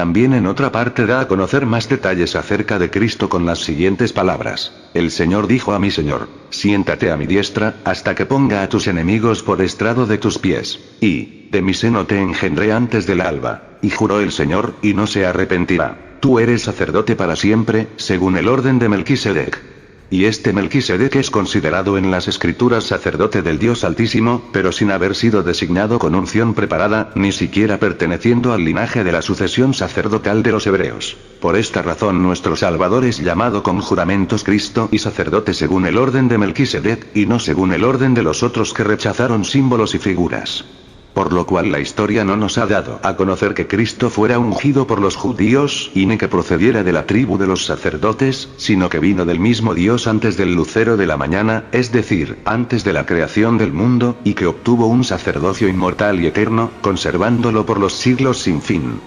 También en otra parte da a conocer más detalles acerca de Cristo con las siguientes palabras. El Señor dijo a mi Señor, siéntate a mi diestra, hasta que ponga a tus enemigos por estrado de tus pies. Y, de mi seno te engendré antes del alba. Y juró el Señor, y no se arrepentirá. Tú eres sacerdote para siempre, según el orden de Melquisedec. Y este Melquisedec es considerado en las Escrituras sacerdote del Dios Altísimo, pero sin haber sido designado con unción preparada, ni siquiera perteneciendo al linaje de la sucesión sacerdotal de los hebreos. Por esta razón nuestro Salvador es llamado con juramentos Cristo y sacerdote según el orden de Melquisedec, y no según el orden de los otros que rechazaron símbolos y figuras. Por lo cual la historia no nos ha dado a conocer que Cristo fuera ungido por los judíos, y ni que procediera de la tribu de los sacerdotes, sino que vino del mismo Dios antes del lucero de la mañana, es decir, antes de la creación del mundo, y que obtuvo un sacerdocio inmortal y eterno, conservándolo por los siglos sin fin.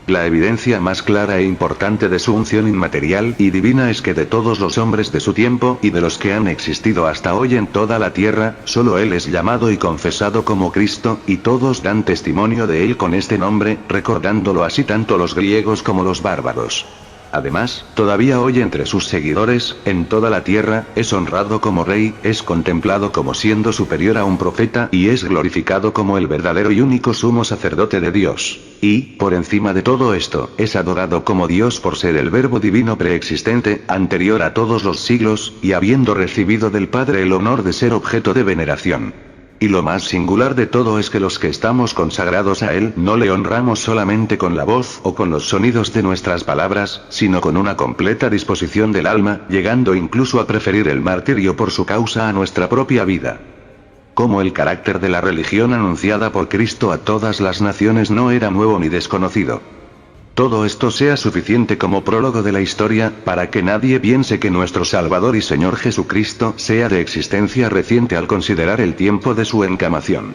La evidencia más clara e importante de su unción inmaterial y divina es que de todos los hombres de su tiempo y de los que han existido hasta hoy en toda la tierra, solo él es llamado y confesado como Cristo, y todos dan testimonio de él con este nombre, recordándolo así tanto los griegos como los bárbaros. Además, todavía hoy entre sus seguidores, en toda la tierra, es honrado como rey, es contemplado como siendo superior a un profeta y es glorificado como el verdadero y único sumo sacerdote de Dios. Y, por encima de todo esto, es adorado como Dios por ser el Verbo divino preexistente, anterior a todos los siglos, y habiendo recibido del Padre el honor de ser objeto de veneración. Y lo más singular de todo es que los que estamos consagrados a Él no le honramos solamente con la voz o con los sonidos de nuestras palabras, sino con una completa disposición del alma, llegando incluso a preferir el martirio por su causa a nuestra propia vida. Como el carácter de la religión anunciada por Cristo a todas las naciones no era nuevo ni desconocido. Todo esto sea suficiente como prólogo de la historia, para que nadie piense que nuestro Salvador y Señor Jesucristo sea de existencia reciente al considerar el tiempo de su encarnación.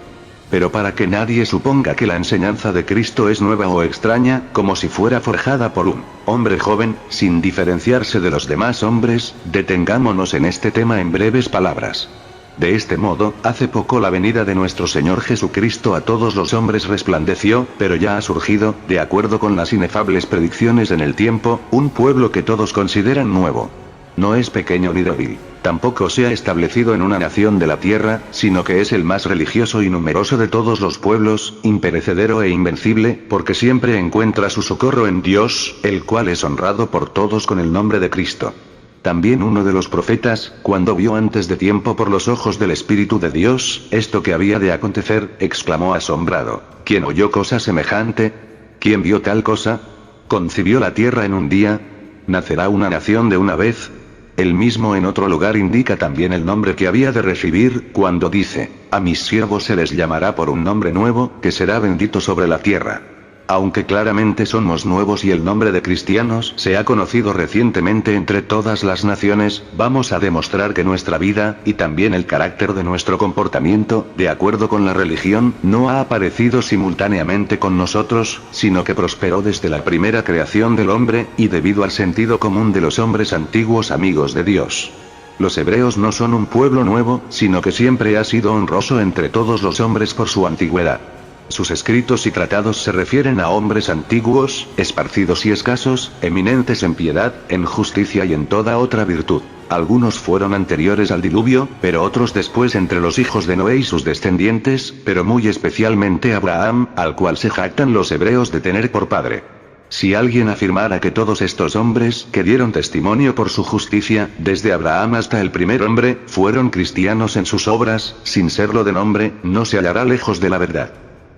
Pero para que nadie suponga que la enseñanza de Cristo es nueva o extraña, como si fuera forjada por un hombre joven, sin diferenciarse de los demás hombres, detengámonos en este tema en breves palabras. De este modo, hace poco la venida de nuestro Señor Jesucristo a todos los hombres resplandeció, pero ya ha surgido, de acuerdo con las inefables predicciones en el tiempo, un pueblo que todos consideran nuevo. No es pequeño ni débil, tampoco se ha establecido en una nación de la tierra, sino que es el más religioso y numeroso de todos los pueblos, imperecedero e invencible, porque siempre encuentra su socorro en Dios, el cual es honrado por todos con el nombre de Cristo. También uno de los profetas, cuando vio antes de tiempo por los ojos del Espíritu de Dios, esto que había de acontecer, exclamó asombrado: ¿Quién oyó cosa semejante? ¿Quién vio tal cosa? ¿Concibió la tierra en un día? ¿Nacerá una nación de una vez? El mismo en otro lugar indica también el nombre que había de recibir, cuando dice: a mis siervos se les llamará por un nombre nuevo, que será bendito sobre la tierra. Aunque claramente somos nuevos y el nombre de cristianos se ha conocido recientemente entre todas las naciones, vamos a demostrar que nuestra vida, y también el carácter de nuestro comportamiento, de acuerdo con la religión, no ha aparecido simultáneamente con nosotros, sino que prosperó desde la primera creación del hombre, y debido al sentido común de los hombres antiguos amigos de Dios. Los hebreos no son un pueblo nuevo, sino que siempre ha sido honroso entre todos los hombres por su antigüedad. Sus escritos y tratados se refieren a hombres antiguos, esparcidos y escasos, eminentes en piedad, en justicia y en toda otra virtud. Algunos fueron anteriores al diluvio, pero otros después entre los hijos de Noé y sus descendientes, pero muy especialmente Abraham, al cual se jactan los hebreos de tener por padre. Si alguien afirmara que todos estos hombres, que dieron testimonio por su justicia, desde Abraham hasta el primer hombre, fueron cristianos en sus obras, sin serlo de nombre, no se hallará lejos de la verdad.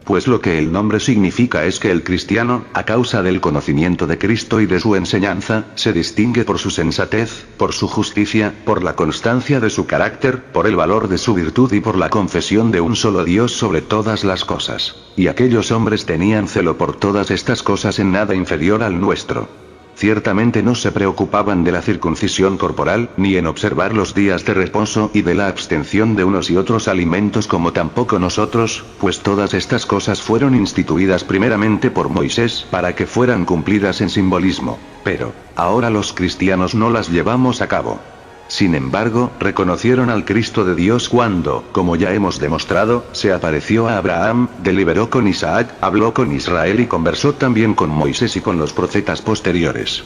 Pues lo que el nombre significa es que el cristiano, a causa del conocimiento de Cristo y de su enseñanza, se distingue por su sensatez, por su justicia, por la constancia de su carácter, por el valor de su virtud y por la confesión de un solo Dios sobre todas las cosas. Y aquellos hombres tenían celo por todas estas cosas en nada inferior al nuestro. Ciertamente no se preocupaban de la circuncisión corporal, ni en observar los días de reposo y de la abstención de unos y otros alimentos como tampoco nosotros, pues todas estas cosas fueron instituidas primeramente por Moisés, para que fueran cumplidas en simbolismo. Pero, ahora los cristianos no las llevamos a cabo. Sin embargo, reconocieron al Cristo de Dios cuando, como ya hemos demostrado, se apareció a Abraham, deliberó con Isaac, habló con Israel y conversó también con Moisés y con los profetas posteriores.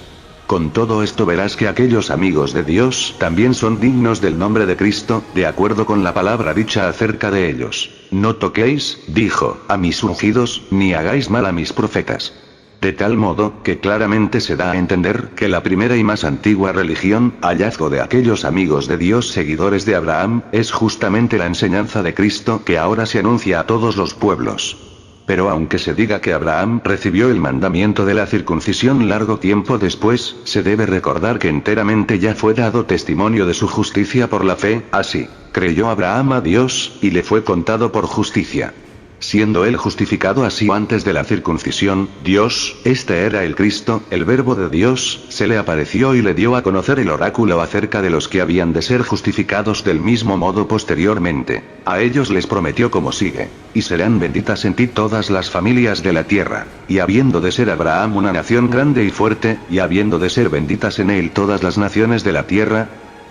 Con todo esto verás que aquellos amigos de Dios también son dignos del nombre de Cristo, de acuerdo con la palabra dicha acerca de ellos. No toquéis, dijo, a mis ungidos, ni hagáis mal a mis profetas. De tal modo, que claramente se da a entender que la primera y más antigua religión, hallazgo de aquellos amigos de Dios seguidores de Abraham, es justamente la enseñanza de Cristo que ahora se anuncia a todos los pueblos. Pero aunque se diga que Abraham recibió el mandamiento de la circuncisión largo tiempo después, se debe recordar que enteramente ya fue dado testimonio de su justicia por la fe, así, creyó Abraham a Dios, y le fue contado por justicia. Siendo él justificado así antes de la circuncisión, Dios, este era el Cristo, el Verbo de Dios, se le apareció y le dio a conocer el oráculo acerca de los que habían de ser justificados del mismo modo posteriormente. A ellos les prometió como sigue: y serán benditas en ti todas las familias de la tierra, y habiendo de ser Abraham una nación grande y fuerte, y habiendo de ser benditas en él todas las naciones de la tierra.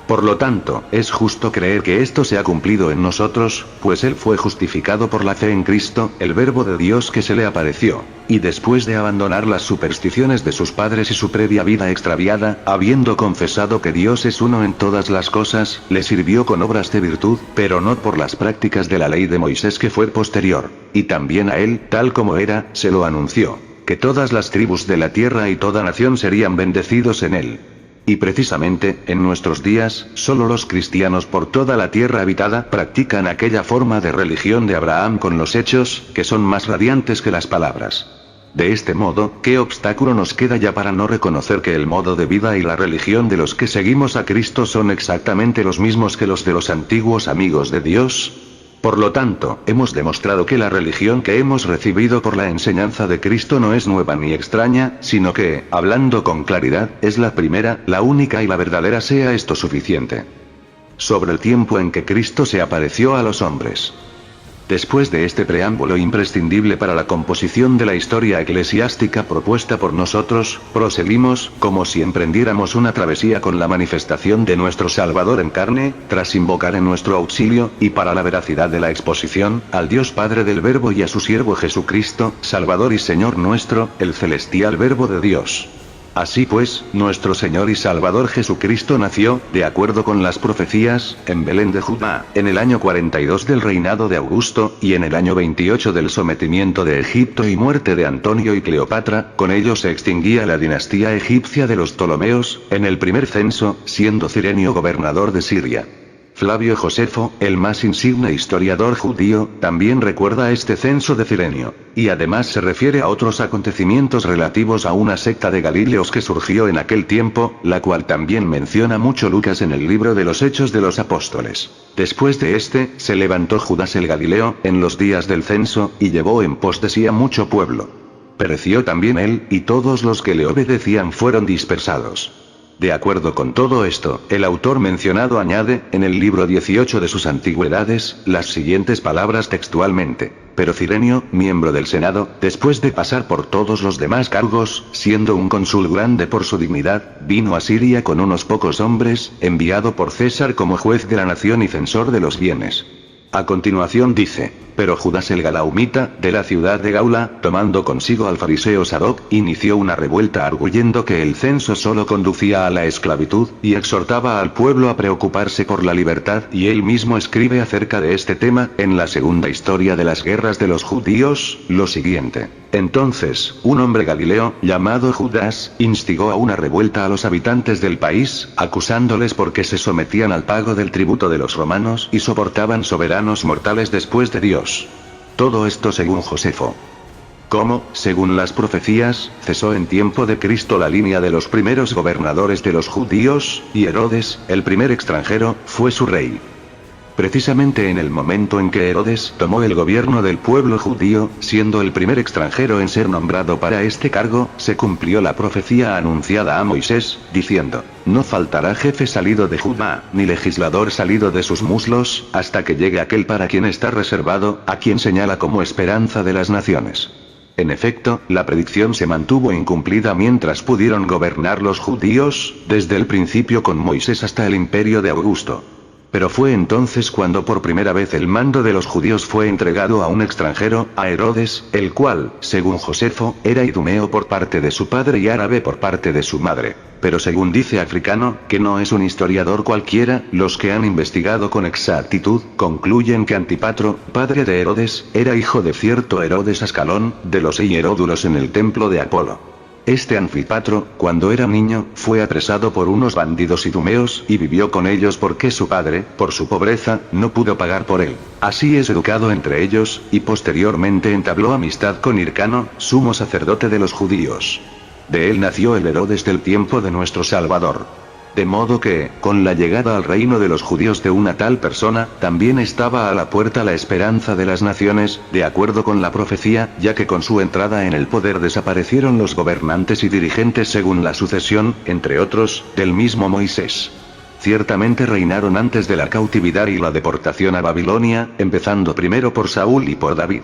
Por lo tanto, es justo creer que esto se ha cumplido en nosotros, pues él fue justificado por la fe en Cristo, el Verbo de Dios que se le apareció, y después de abandonar las supersticiones de sus padres y su previa vida extraviada, habiendo confesado que Dios es uno en todas las cosas, le sirvió con obras de virtud, pero no por las prácticas de la ley de Moisés que fue posterior, y también a él, tal como era, se lo anunció, que todas las tribus de la tierra y toda nación serían bendecidos en él. Y precisamente, en nuestros días, solo los cristianos por toda la tierra habitada practican aquella forma de religión de Abraham con los hechos, que son más radiantes que las palabras. De este modo, ¿qué obstáculo nos queda ya para no reconocer que el modo de vida y la religión de los que seguimos a Cristo son exactamente los mismos que los de los antiguos amigos de Dios? Por lo tanto, hemos demostrado que la religión que hemos recibido por la enseñanza de Cristo no es nueva ni extraña, sino que, hablando con claridad, es la primera, la única y la verdadera, sea esto suficiente. Sobre el tiempo en que Cristo se apareció a los hombres. Después de este preámbulo imprescindible para la composición de la historia eclesiástica propuesta por nosotros, proseguimos, como si emprendiéramos una travesía con la manifestación de nuestro Salvador en carne, tras invocar en nuestro auxilio, y para la veracidad de la exposición, al Dios Padre del Verbo y a su siervo Jesucristo, Salvador y Señor nuestro, el celestial Verbo de Dios. Así pues, nuestro Señor y Salvador Jesucristo nació, de acuerdo con las profecías, en Belén de Judá, en el año 42 del reinado de Augusto, y en el año 28 del sometimiento de Egipto y muerte de Antonio y Cleopatra. Con ello se extinguía la dinastía egipcia de los Ptolomeos, en el primer censo, siendo Cirenio gobernador de Siria. Flavio Josefo, el más insigne historiador judío, también recuerda este censo de Cirenio, y además se refiere a otros acontecimientos relativos a una secta de Galileos que surgió en aquel tiempo, la cual también menciona mucho Lucas en el libro de los Hechos de los Apóstoles. Después de este, se levantó Judas el Galileo, en los días del censo, y llevó en pos de sí a mucho pueblo. Pereció también él, y todos los que le obedecían fueron dispersados. De acuerdo con todo esto, el autor mencionado añade, en el libro 18 de sus Antigüedades, las siguientes palabras textualmente: pero Cirenio, miembro del Senado, después de pasar por todos los demás cargos, siendo un cónsul grande por su dignidad, vino a Siria con unos pocos hombres, enviado por César como juez de la nación y censor de los bienes. A continuación dice: pero Judas el Galaumita, de la ciudad de Gaula, tomando consigo al fariseo Sadoc, inició una revuelta arguyendo que el censo solo conducía a la esclavitud, y exhortaba al pueblo a preocuparse por la libertad, y él mismo escribe acerca de este tema, en la segunda historia de las guerras de los judíos, lo siguiente: entonces, un hombre galileo, llamado Judas, instigó a una revuelta a los habitantes del país, acusándoles porque se sometían al pago del tributo de los romanos y soportaban soberanos mortales después de Dios. Todo esto según Josefo. Como, según las profecías, cesó en tiempo de Cristo la línea de los primeros gobernadores de los judíos, y Herodes, el primer extranjero, fue su rey. Precisamente en el momento en que Herodes tomó el gobierno del pueblo judío, siendo el primer extranjero en ser nombrado para este cargo, se cumplió la profecía anunciada a Moisés, diciendo: no faltará jefe salido de Judá, ni legislador salido de sus muslos, hasta que llegue aquel para quien está reservado, a quien señala como esperanza de las naciones. En efecto, la predicción se mantuvo incumplida mientras pudieron gobernar los judíos, desde el principio con Moisés hasta el imperio de Augusto. Pero fue entonces cuando por primera vez el mando de los judíos fue entregado a un extranjero, a Herodes, el cual, según Josefo, era idumeo por parte de su padre y árabe por parte de su madre. Pero según dice Africano, que no es un historiador cualquiera, los que han investigado con exactitud, concluyen que Antipatro, padre de Herodes, era hijo de cierto Herodes Ascalón, de los hieródulos en el templo de Apolo. Este Anfipatro, cuando era niño, fue apresado por unos bandidos idumeos y vivió con ellos porque su padre, por su pobreza, no pudo pagar por él. Así es educado entre ellos, y posteriormente entabló amistad con Hircano, sumo sacerdote de los judíos. De él nació el Herodes del tiempo de nuestro Salvador. De modo que, con la llegada al reino de los judíos de una tal persona, también estaba a la puerta la esperanza de las naciones, de acuerdo con la profecía, ya que con su entrada en el poder desaparecieron los gobernantes y dirigentes según la sucesión, entre otros, del mismo Moisés. Ciertamente reinaron antes de la cautividad y la deportación a Babilonia, empezando primero por Saúl y por David.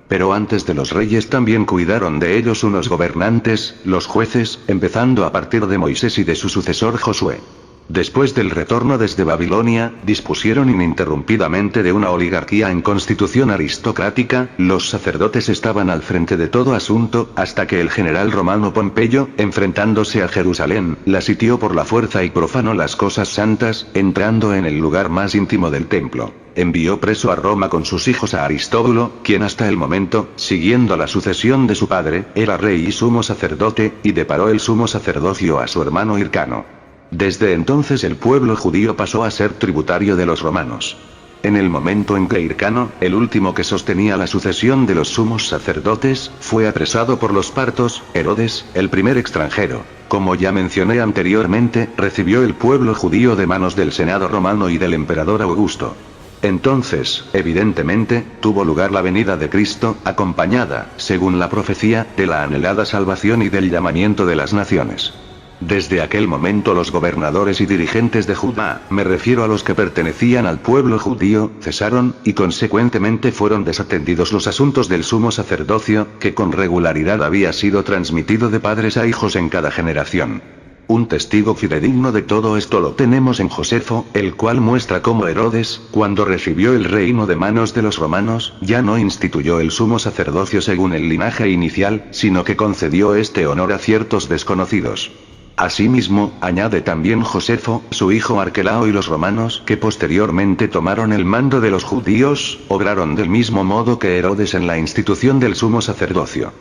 Pero antes de los reyes también cuidaron de ellos unos gobernantes, los jueces, empezando a partir de Moisés y de su sucesor Josué. Después del retorno desde Babilonia, dispusieron ininterrumpidamente de una oligarquía en constitución aristocrática, los sacerdotes estaban al frente de todo asunto, hasta que el general romano Pompeyo, enfrentándose a Jerusalén, la sitió por la fuerza y profanó las cosas santas, entrando en el lugar más íntimo del templo. Envió preso a Roma con sus hijos a Aristóbulo, quien hasta el momento, siguiendo la sucesión de su padre, era rey y sumo sacerdote, y deparó el sumo sacerdocio a su hermano Hircano. Desde entonces el pueblo judío pasó a ser tributario de los romanos. En el momento en que Hircano, el último que sostenía la sucesión de los sumos sacerdotes, fue apresado por los partos, Herodes, el primer extranjero, como ya mencioné anteriormente, recibió el pueblo judío de manos del Senado romano y del emperador Augusto. Entonces, evidentemente, tuvo lugar la venida de Cristo, acompañada, según la profecía, de la anhelada salvación y del llamamiento de las naciones. Desde aquel momento los gobernadores y dirigentes de Judá, me refiero a los que pertenecían al pueblo judío, cesaron, y consecuentemente fueron desatendidos los asuntos del sumo sacerdocio, que con regularidad había sido transmitido de padres a hijos en cada generación. Un testigo fidedigno de todo esto lo tenemos en Josefo, el cual muestra cómo Herodes, cuando recibió el reino de manos de los romanos, ya no instituyó el sumo sacerdocio según el linaje inicial, sino que concedió este honor a ciertos desconocidos. Asimismo, añade también Josefo, su hijo Arquelao y los romanos, que posteriormente tomaron el mando de los judíos, obraron del mismo modo que Herodes en la institución del sumo sacerdocio.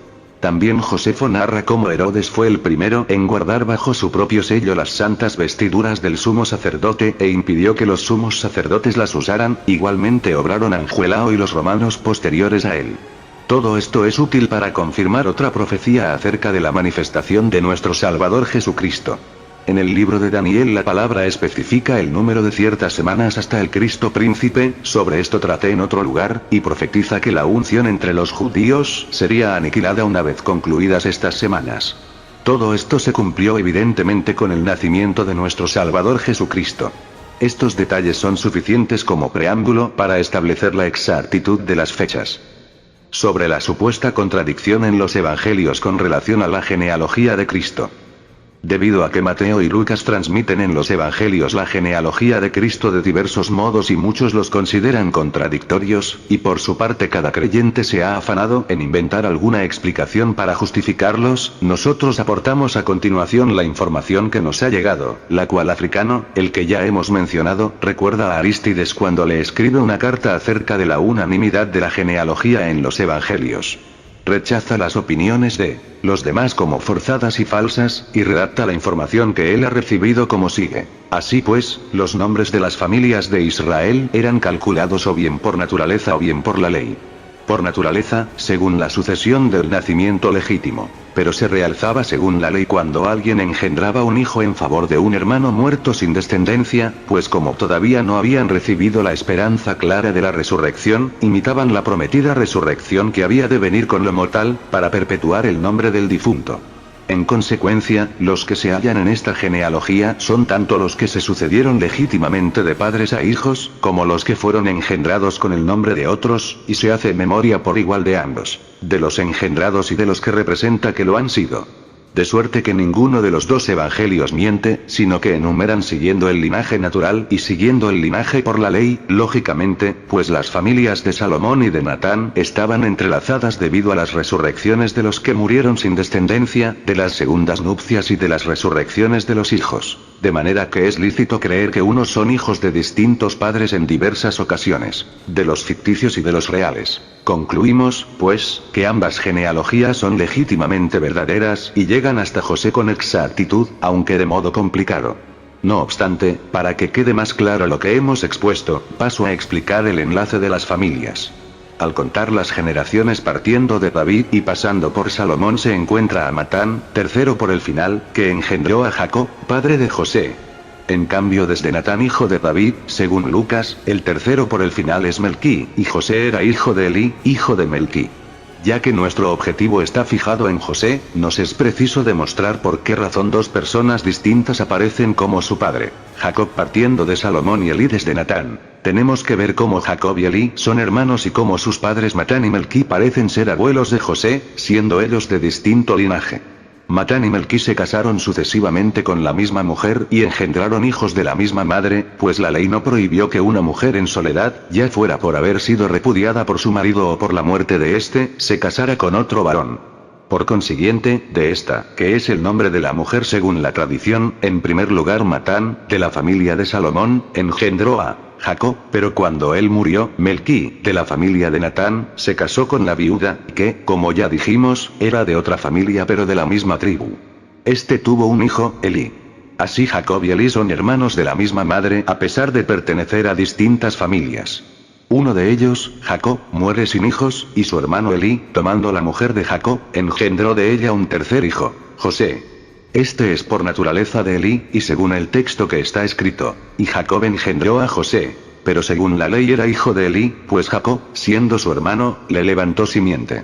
También Josefo narra cómo Herodes fue el primero en guardar bajo su propio sello las santas vestiduras del sumo sacerdote e impidió que los sumos sacerdotes las usaran, igualmente obraron Arquelao y los romanos posteriores a él. Todo esto es útil para confirmar otra profecía acerca de la manifestación de nuestro Salvador Jesucristo. En el libro de Daniel la palabra especifica el número de ciertas semanas hasta el Cristo príncipe, sobre esto traté en otro lugar, y profetiza que la unción entre los judíos sería aniquilada una vez concluidas estas semanas. Todo esto se cumplió evidentemente con el nacimiento de nuestro Salvador Jesucristo. Estos detalles son suficientes como preámbulo para establecer la exactitud de las fechas. Sobre la supuesta contradicción en los evangelios con relación a la genealogía de Cristo. Debido a que Mateo y Lucas transmiten en los evangelios la genealogía de Cristo de diversos modos y muchos los consideran contradictorios, y por su parte cada creyente se ha afanado en inventar alguna explicación para justificarlos, nosotros aportamos a continuación la información que nos ha llegado, la cual Africano, el que ya hemos mencionado, recuerda a Arístides cuando le escribe una carta acerca de la unanimidad de la genealogía en los evangelios. Rechaza las opiniones de los demás como forzadas y falsas, y redacta la información que él ha recibido como sigue. Así pues, los nombres de las familias de Israel eran calculados o bien por naturaleza o bien por la ley. Por naturaleza, según la sucesión del nacimiento legítimo. Pero se realzaba según la ley cuando alguien engendraba un hijo en favor de un hermano muerto sin descendencia, pues como todavía no habían recibido la esperanza clara de la resurrección, imitaban la prometida resurrección que había de venir con lo mortal, para perpetuar el nombre del difunto. En consecuencia, los que se hallan en esta genealogía son tanto los que se sucedieron legítimamente de padres a hijos, como los que fueron engendrados con el nombre de otros, y se hace memoria por igual de ambos, de los engendrados y de los que representa que lo han sido. De suerte que ninguno de los dos evangelios miente, sino que enumeran siguiendo el linaje natural y siguiendo el linaje por la ley, lógicamente, pues las familias de Salomón y de Natán estaban entrelazadas debido a las resurrecciones de los que murieron sin descendencia, de las segundas nupcias y de las resurrecciones de los hijos. De manera que es lícito creer que unos son hijos de distintos padres en diversas ocasiones, de los ficticios y de los reales. Concluimos, pues, que ambas genealogías son legítimamente verdaderas y llegan hasta José con exactitud, aunque de modo complicado. No obstante, para que quede más claro lo que hemos expuesto, paso a explicar el enlace de las familias. Al contar las generaciones partiendo de David y pasando por Salomón se encuentra a Matán, tercero por el final, que engendró a Jacob, padre de José. En cambio desde Natán hijo de David, según Lucas, el tercero por el final es Melquí, y José era hijo de Elí, hijo de Melquí. Ya que nuestro objetivo está fijado en José, nos es preciso demostrar por qué razón dos personas distintas aparecen como su padre. Jacob partiendo de Salomón y Elí desde Natán. Tenemos que ver cómo Jacob y Elí son hermanos y cómo sus padres Matán y Melquí parecen ser abuelos de José, siendo ellos de distinto linaje. Matán y Melquí se casaron sucesivamente con la misma mujer y engendraron hijos de la misma madre, pues la ley no prohibió que una mujer en soledad, ya fuera por haber sido repudiada por su marido o por la muerte de éste, se casara con otro varón. Por consiguiente, de esta, que es el nombre de la mujer según la tradición, en primer lugar Matán, de la familia de Salomón, engendró a Jacob, pero cuando él murió, Melquí, de la familia de Natán, se casó con la viuda, que, como ya dijimos, era de otra familia pero de la misma tribu. Este tuvo un hijo, Elí. Así Jacob y Elí son hermanos de la misma madre a pesar de pertenecer a distintas familias. Uno de ellos, Jacob, muere sin hijos, y su hermano Elí, tomando la mujer de Jacob, engendró de ella un tercer hijo, José. Este es por naturaleza de Elí, y según el texto que está escrito, y Jacob engendró a José. Pero según la ley era hijo de Elí, pues Jacob, siendo su hermano, le levantó simiente.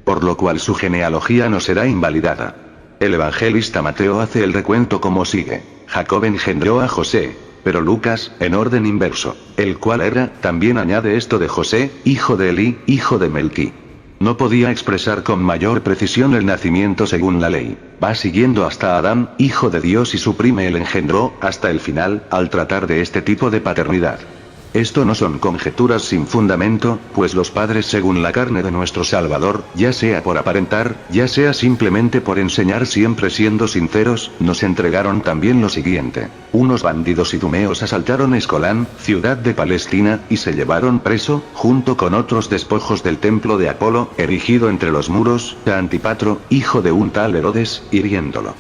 Por lo cual su genealogía no será invalidada. El evangelista Mateo hace el recuento como sigue. Jacob engendró a José. Pero Lucas, en orden inverso, el cual era, también añade esto de José, hijo de Elí, hijo de Melquí. No podía expresar con mayor precisión el nacimiento según la ley. Va siguiendo hasta Adán, hijo de Dios y suprime el engendró, hasta el final, al tratar de este tipo de paternidad. Esto no son conjeturas sin fundamento, pues los padres según la carne de nuestro Salvador, ya sea por aparentar, ya sea simplemente por enseñar siempre siendo sinceros, nos entregaron también lo siguiente. Unos bandidos idumeos asaltaron Escolán, ciudad de Palestina, y se llevaron preso, junto con otros despojos del templo de Apolo, erigido entre los muros, a Antipatro, hijo de un tal Herodes, hiriéndolo.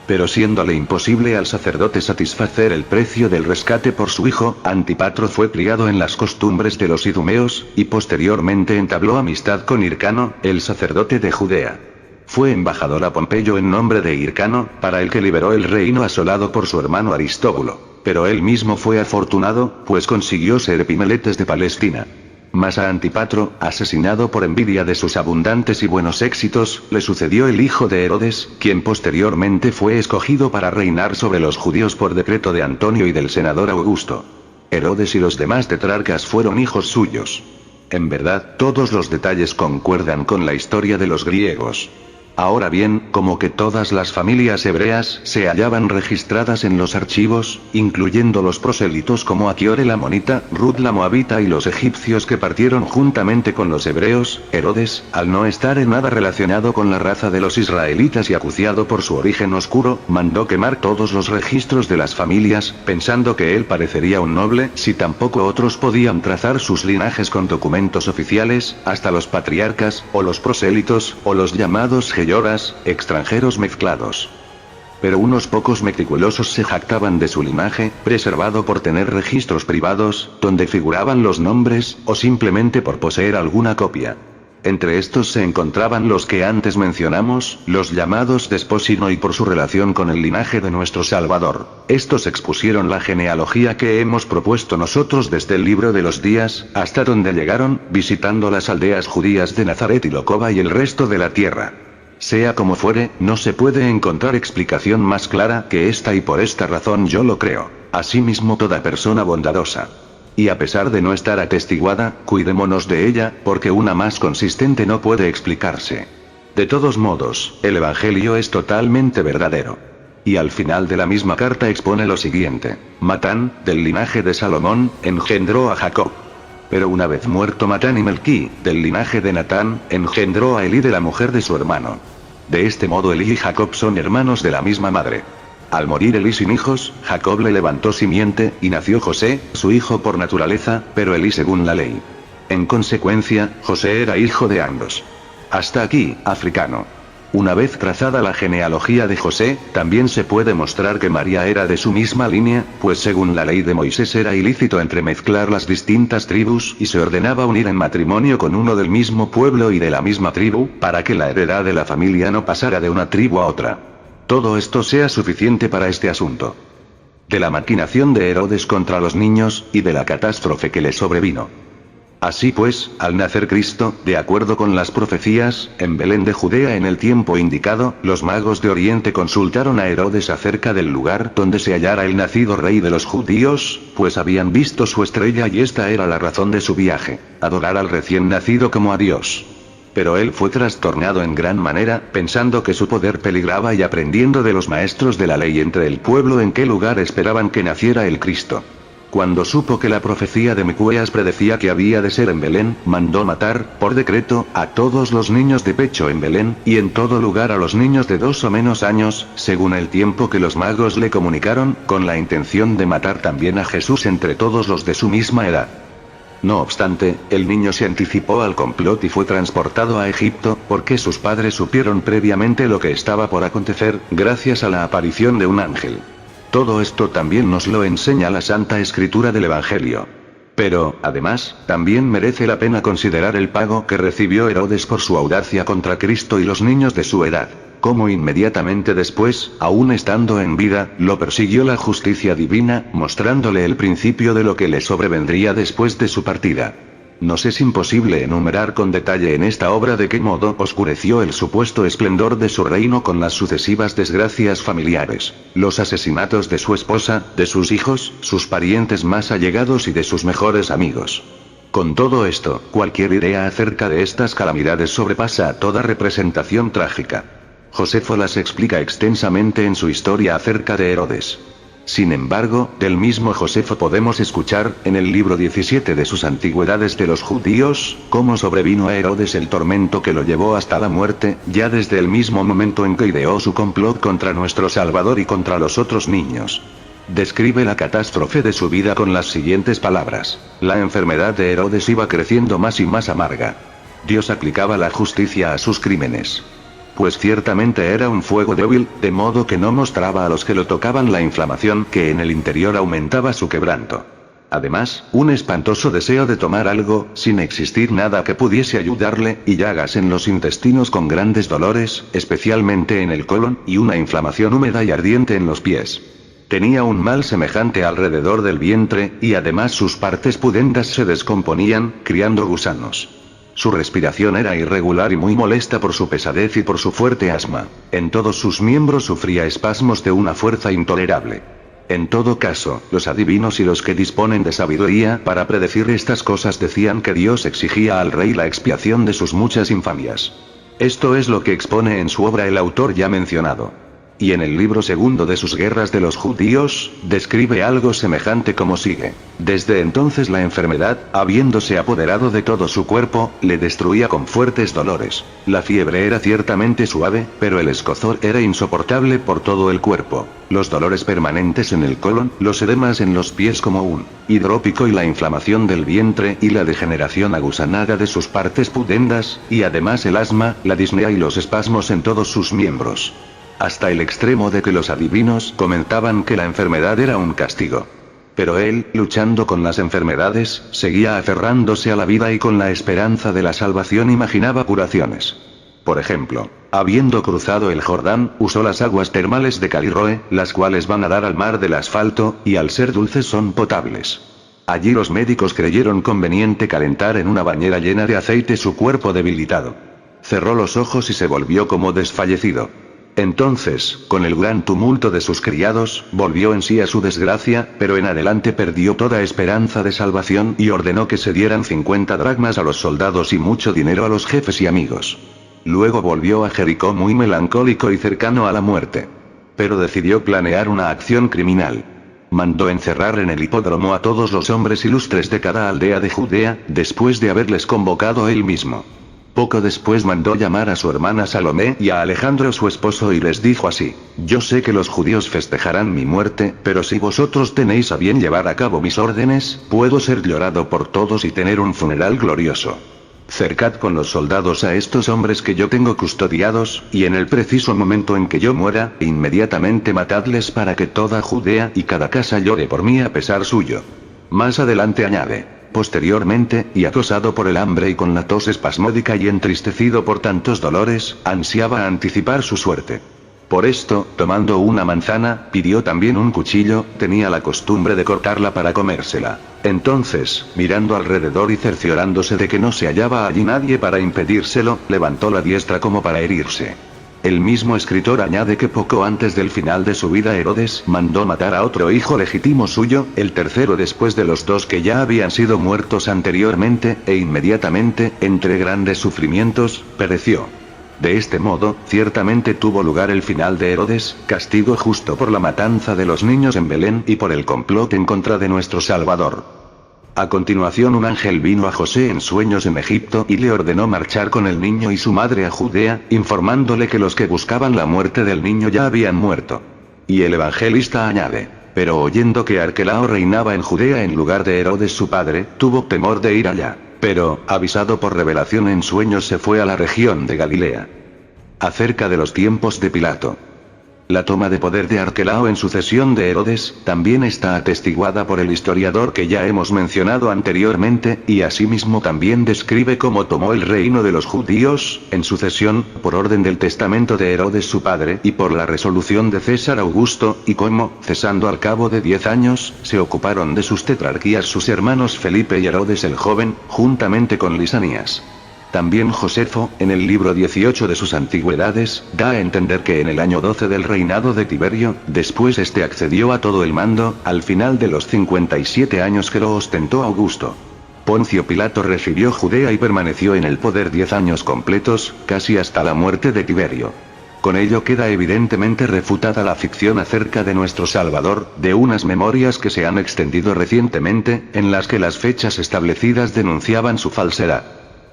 Pero siéndole imposible al sacerdote satisfacer el precio del rescate por su hijo, Antipatro fue criado en las costumbres de los idumeos, y posteriormente entabló amistad con Hircano, el sacerdote de Judea. Fue embajador a Pompeyo en nombre de Hircano, para el que liberó el reino asolado por su hermano Aristóbulo. Pero él mismo fue afortunado, pues consiguió ser epimeletes de Palestina. Mas a Antipatro, asesinado por envidia de sus abundantes y buenos éxitos, le sucedió el hijo de Herodes, quien posteriormente fue escogido para reinar sobre los judíos por decreto de Antonio y del senador Augusto. Herodes y los demás tetrarcas fueron hijos suyos. En verdad, todos los detalles concuerdan con la historia de los griegos. Ahora bien, como que todas las familias hebreas se hallaban registradas en los archivos, incluyendo los prosélitos como Achior el amonita, Ruth la moabita y los egipcios que partieron juntamente con los hebreos, Herodes, al no estar en nada relacionado con la raza de los israelitas y acuciado por su origen oscuro, mandó quemar todos los registros de las familias, pensando que él parecería un noble si tampoco otros podían trazar sus linajes con documentos oficiales, hasta los patriarcas, o los prosélitos, o los llamados Geyoras, extranjeros mezclados. Pero unos pocos meticulosos se jactaban de su linaje, preservado por tener registros privados, donde figuraban los nombres, o simplemente por poseer alguna copia. Entre estos se encontraban los que antes mencionamos, los llamados Desposino y por su relación con el linaje de nuestro Salvador. Estos expusieron la genealogía que hemos propuesto nosotros desde el libro de los días, hasta donde llegaron, visitando las aldeas judías de Nazaret y Locoba y el resto de la tierra. Sea como fuere, no se puede encontrar explicación más clara que esta y por esta razón yo lo creo. Asimismo toda persona bondadosa. Y a pesar de no estar atestiguada, cuidémonos de ella, porque una más consistente no puede explicarse. De todos modos, el Evangelio es totalmente verdadero. Y al final de la misma carta expone lo siguiente: Matán, del linaje de Salomón, engendró a Jacob. Pero una vez muerto Matán y Melquí, del linaje de Natán, engendró a Elí de la mujer de su hermano. De este modo Elí y Jacob son hermanos de la misma madre. Al morir Elí sin hijos, Jacob le levantó simiente, y nació José, su hijo por naturaleza, pero Elí según la ley. En consecuencia, José era hijo de ambos. Hasta aquí, africano. Una vez trazada la genealogía de José, también se puede mostrar que María era de su misma línea, pues según la ley de Moisés era ilícito entremezclar las distintas tribus y se ordenaba unir en matrimonio con uno del mismo pueblo y de la misma tribu, para que la heredad de la familia no pasara de una tribu a otra. Todo esto sea suficiente para este asunto. De la maquinación de Herodes contra los niños, y de la catástrofe que le sobrevino. Así pues, al nacer Cristo, de acuerdo con las profecías, en Belén de Judea en el tiempo indicado, los magos de Oriente consultaron a Herodes acerca del lugar donde se hallara el nacido rey de los judíos, pues habían visto su estrella y esta era la razón de su viaje: adorar al recién nacido como a Dios. Pero él fue trastornado en gran manera, pensando que su poder peligraba y aprendiendo de los maestros de la ley entre el pueblo en qué lugar esperaban que naciera el Cristo. Cuando supo que la profecía de Micueas predecía que había de ser en Belén, mandó matar, por decreto, a todos los niños de pecho en Belén, y en todo lugar a los niños de 2 o menos años, según el tiempo que los magos le comunicaron, con la intención de matar también a Jesús entre todos los de su misma edad. No obstante, el niño se anticipó al complot y fue transportado a Egipto, porque sus padres supieron previamente lo que estaba por acontecer, gracias a la aparición de un ángel. Todo esto también nos lo enseña la Santa Escritura del Evangelio. Pero, además, también merece la pena considerar el pago que recibió Herodes por su audacia contra Cristo y los niños de su edad. Como inmediatamente después, aún estando en vida, lo persiguió la justicia divina, mostrándole el principio de lo que le sobrevendría después de su partida. Nos es imposible enumerar con detalle en esta obra de qué modo oscureció el supuesto esplendor de su reino con las sucesivas desgracias familiares, los asesinatos de su esposa, de sus hijos, sus parientes más allegados y de sus mejores amigos. Con todo esto, cualquier idea acerca de estas calamidades sobrepasa a toda representación trágica. Josefo las explica extensamente en su historia acerca de Herodes. Sin embargo, del mismo Josefo podemos escuchar, en el libro 17 de sus Antigüedades de los Judíos, cómo sobrevino a Herodes el tormento que lo llevó hasta la muerte, ya desde el mismo momento en que ideó su complot contra nuestro Salvador y contra los otros niños. Describe la catástrofe de su vida con las siguientes palabras: la enfermedad de Herodes iba creciendo más y más amarga. Dios aplicaba la justicia a sus crímenes. Pues ciertamente era un fuego débil, de modo que no mostraba a los que lo tocaban la inflamación que en el interior aumentaba su quebranto. Además, un espantoso deseo de tomar algo, sin existir nada que pudiese ayudarle, y llagas en los intestinos con grandes dolores, especialmente en el colon, y una inflamación húmeda y ardiente en los pies. Tenía un mal semejante alrededor del vientre, y además sus partes pudendas se descomponían, criando gusanos. Su respiración era irregular y muy molesta por su pesadez y por su fuerte asma. En todos sus miembros sufría espasmos de una fuerza intolerable. En todo caso, los adivinos y los que disponen de sabiduría para predecir estas cosas decían que Dios exigía al rey la expiación de sus muchas infamias. Esto es lo que expone en su obra el autor ya mencionado. Y en el libro segundo de sus Guerras de los Judíos, describe algo semejante como sigue: desde entonces la enfermedad, habiéndose apoderado de todo su cuerpo, le destruía con fuertes dolores. La fiebre era ciertamente suave, pero el escozor era insoportable por todo el cuerpo. Los dolores permanentes en el colon, los edemas en los pies como un hidrópico y la inflamación del vientre y la degeneración agusanada de sus partes pudendas, y además el asma, la disnea y los espasmos en todos sus miembros. Hasta el extremo de que los adivinos comentaban que la enfermedad era un castigo. Pero él, luchando con las enfermedades, seguía aferrándose a la vida y con la esperanza de la salvación imaginaba curaciones. Por ejemplo, habiendo cruzado el Jordán, usó las aguas termales de Caliroe, las cuales van a dar al mar del asfalto, y al ser dulces son potables. Allí los médicos creyeron conveniente calentar en una bañera llena de aceite su cuerpo debilitado. Cerró los ojos y se volvió como desfallecido. Entonces, con el gran tumulto de sus criados, volvió en sí a su desgracia, pero en adelante perdió toda esperanza de salvación y ordenó que se dieran 50 dracmas a los soldados y mucho dinero a los jefes y amigos. Luego volvió a Jericó muy melancólico y cercano a la muerte. Pero decidió planear una acción criminal. Mandó encerrar en el hipódromo a todos los hombres ilustres de cada aldea de Judea, después de haberles convocado él mismo. Poco después mandó llamar a su hermana Salomé y a Alejandro su esposo y les dijo así: yo sé que los judíos festejarán mi muerte, pero si vosotros tenéis a bien llevar a cabo mis órdenes, puedo ser llorado por todos y tener un funeral glorioso. Cercad con los soldados a estos hombres que yo tengo custodiados, y en el preciso momento en que yo muera, inmediatamente matadles para que toda Judea y cada casa llore por mí a pesar suyo. Más adelante añade: posteriormente, y acosado por el hambre y con la tos espasmódica y entristecido por tantos dolores, ansiaba anticipar su suerte. Por esto, tomando una manzana, pidió también un cuchillo, tenía la costumbre de cortarla para comérsela. Entonces, mirando alrededor y cerciorándose de que no se hallaba allí nadie para impedírselo, levantó la diestra como para herirse. El mismo escritor añade que poco antes del final de su vida Herodes mandó matar a otro hijo legítimo suyo, el tercero después de los dos que ya habían sido muertos anteriormente, e inmediatamente, entre grandes sufrimientos, pereció. De este modo, ciertamente tuvo lugar el final de Herodes, castigo justo por la matanza de los niños en Belén y por el complot en contra de nuestro Salvador. A continuación un ángel vino a José en sueños en Egipto y le ordenó marchar con el niño y su madre a Judea, informándole que los que buscaban la muerte del niño ya habían muerto. Y el evangelista añade: pero oyendo que Arquelao reinaba en Judea en lugar de Herodes su padre, tuvo temor de ir allá. Pero, avisado por revelación en sueños, se fue a la región de Galilea. Acerca de los tiempos de Pilato. La toma de poder de Arquelao en sucesión de Herodes, también está atestiguada por el historiador que ya hemos mencionado anteriormente, y asimismo también describe cómo tomó el reino de los judíos, en sucesión, por orden del testamento de Herodes su padre y por la resolución de César Augusto, y cómo, cesando al cabo de 10 años, se ocuparon de sus tetrarquías sus hermanos Felipe y Herodes el joven, juntamente con Lisanías. También Josefo, en el libro 18 de sus Antigüedades, da a entender que en el año 12 del reinado de Tiberio, después este accedió a todo el mando, al final de los 57 años que lo ostentó Augusto. Poncio Pilato recibió Judea y permaneció en el poder 10 años completos, casi hasta la muerte de Tiberio. Con ello queda evidentemente refutada la ficción acerca de nuestro Salvador, de unas memorias que se han extendido recientemente, en las que las fechas establecidas denunciaban su falsedad.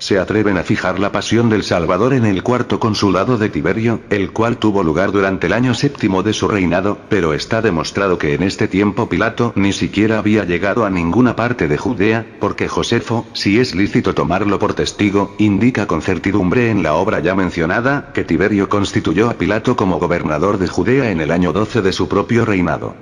Se atreven a fijar la pasión del Salvador en el cuarto consulado de Tiberio, el cual tuvo lugar durante el año 7 de su reinado, pero está demostrado que en este tiempo Pilato ni siquiera había llegado a ninguna parte de Judea, porque Josefo, si es lícito tomarlo por testigo, indica con certidumbre en la obra ya mencionada, que Tiberio constituyó a Pilato como gobernador de Judea en el año 12 de su propio reinado.